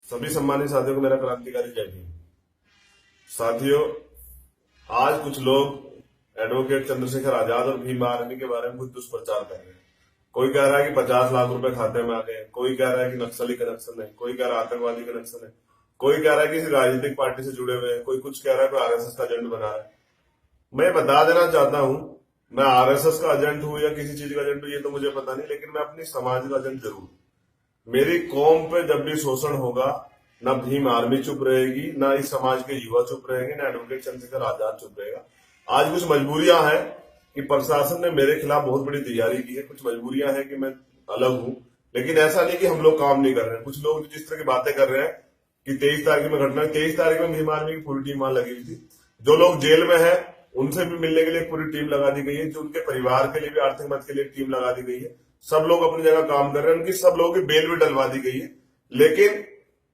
सभी सम्मानित साथियों को मेरा क्रांतिकारी जय भीम। साथियों, आज कुछ लोग एडवोकेट चंद्रशेखर आजाद और भीम आर्मी के बारे में कुछ दुष्प्रचार कर रहे हैं। कोई कह रहा है कि 50 लाख रुपए खाते में आ गए, कोई कह रहा है कि नक्सली कनेक्शन है, कोई कह रहा है आतंकवादी कनेक्शन है, कोई कह रहा है कि किसी राजनीतिक पार्टी से जुड़े हुए हैं, कोई कुछ कह रहा है कोई आरएसएस का एजेंट बना है। मैं बता देना चाहता हूं, मैं आरएसएस का एजेंट हूं या किसी चीज का एजेंट हूं ये तो मुझे पता नहीं, लेकिन मैं अपनी समाज का एजेंट जरूर हूं। मेरी कौम पे जब भी शोषण होगा, ना भीम आर्मी चुप रहेगी, ना इस समाज के युवा चुप रहेंगे, ना एडवोकेट चंद्रशेखर आजाद चुप रहेगा। आज कुछ मजबूरियां हैं कि प्रशासन ने मेरे खिलाफ बहुत बड़ी तैयारी की है, कुछ मजबूरियां हैं कि मैं अलग हूं, लेकिन ऐसा नहीं कि हम लोग काम नहीं कर रहे हैं। कुछ लोग जिस तरह की बातें कर रहे हैं कि 23 तारीख में घटना, 23 तारीख में भीम आर्मी की पूरी टीम वहां लगी हुई थी। जो लोग जेल में है उनसे भी मिलने के लिए पूरी टीम लगा दी गई है, जो उनके परिवार के लिए भी आर्थिक मदद के लिए टीम लगा दी गई है। सब लोग अपनी जगह काम कर रहे हैं, उनकी सब लोगों की बेल भी डलवा दी गई है। लेकिन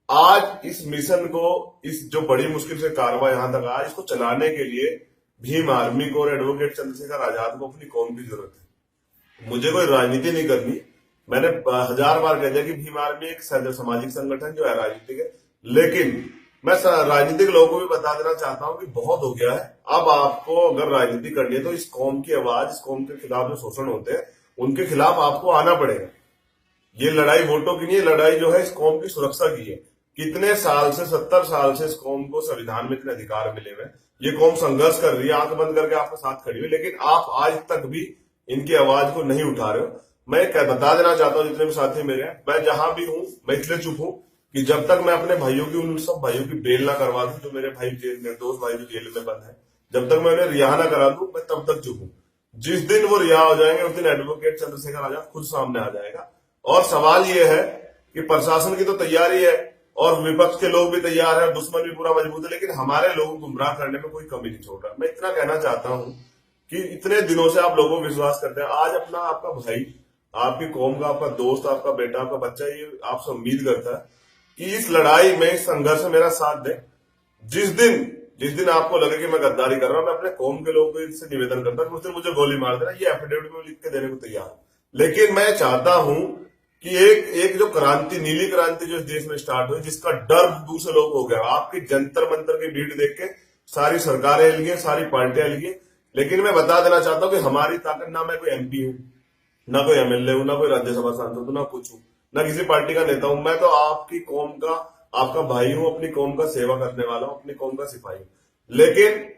आज इस मिशन को, इस जो बड़ी मुश्किल से कारवा यहां तक आया, इसको चलाने के लिए भीम आर्मी को और एडवोकेट चंद्रशेखर आजाद को अपनी कौम की जरूरत है। मुझे कोई राजनीति नहीं करनी। मैंने 1000 बार कह दिया कि भीम आर्मी एक सामाजिक संगठन जो है राजनीतिक है, लेकिन मैं राजनीतिक लोगों को भी बता देना चाहता हूं कि बहुत हो गया है। अब आपको अगर राजनीति करनी है तो इस कौम की आवाज, इस कौम के खिलाफ जो शोषण होते हैं उनके खिलाफ आपको आना पड़ेगा। ये लड़ाई वोटों की नहीं है, लड़ाई जो है इस कौम की सुरक्षा की है। कितने साल से, 70 साल से इस कौम को संविधान में इतने अधिकार मिले हुए, ये कौम संघर्ष कर रही है, आंख बंद करके आपके साथ खड़ी हुई, लेकिन आप आज तक भी इनकी आवाज को नहीं उठा रहे हो। मैं बता देना चाहता हूं जितने भी साथी मेरे हैं, मैं जहां भी हूं मैं इसलिए चुप हूं कि जब तक मैं अपने भाइयों की, उन सब भाइयों की बेल ना करवा दूं, जो मेरे भाई निर्दोष भाई जो जेल में बंद है, जब तक मैं उन्हें रिहा ना करा दूं, मैं तब तक चुप हूं। जिस दिन वो रिहा हो जाएंगे उस दिन एडवोकेट चंद्रशेखर आजाद खुद सामने आ जाएगा। और सवाल ये है कि प्रशासन की तो तैयारी है और विपक्ष के लोग भी तैयार है, दुश्मन भी पूरा मजबूत है, लेकिन हमारे लोगों को गुमराह करने में कोई कमी नहीं छोड़ रहा। मैं इतना कहना चाहता हूं कि इतने दिनों से आप लोगों को विश्वास करते हैं, आज अपना आपका भाई, आपकी कौम का, आपका दोस्त, आपका बेटा, आपका बच्चा ये आपसे उम्मीद करता है कि इस लड़ाई में, इस संघर्ष में मेरा साथ दे। जिस दिन आपको लगे कि मैं गद्दारी कर रहा हूं, मैं अपने कौम के लोगों को इससे निवेदन करता हूं, उस दिन मुझे गोली मार देना, ये एफिडेविट में लिख के देने को तैयार हूं। लेकिन मैं चाहता हूं कि एक जो क्रांति, नीली क्रांति जो इस देश में स्टार्ट हुई, जिसका डर दूसरे लोग हो गया, आपकी जंतर मंतर की भीड़ देख के सारी सरकारें हिल गई, सारी पार्टियां हिल गई। लेकिन मैं बता देना चाहता हूं कि हमारी ताकत, ना मैं कोई एमपी हूं, ना कोई एमएलए हूं, ना कोई राज्यसभा सांसद हूं, ना कुछ हूं, ना किसी पार्टी का नेता हूं। मैं तो आपकी कौम का, आपका भाई हूं, अपनी कौम का सेवा करने वाला हूं, अपनी कौम का सिपाही हूं। लेकिन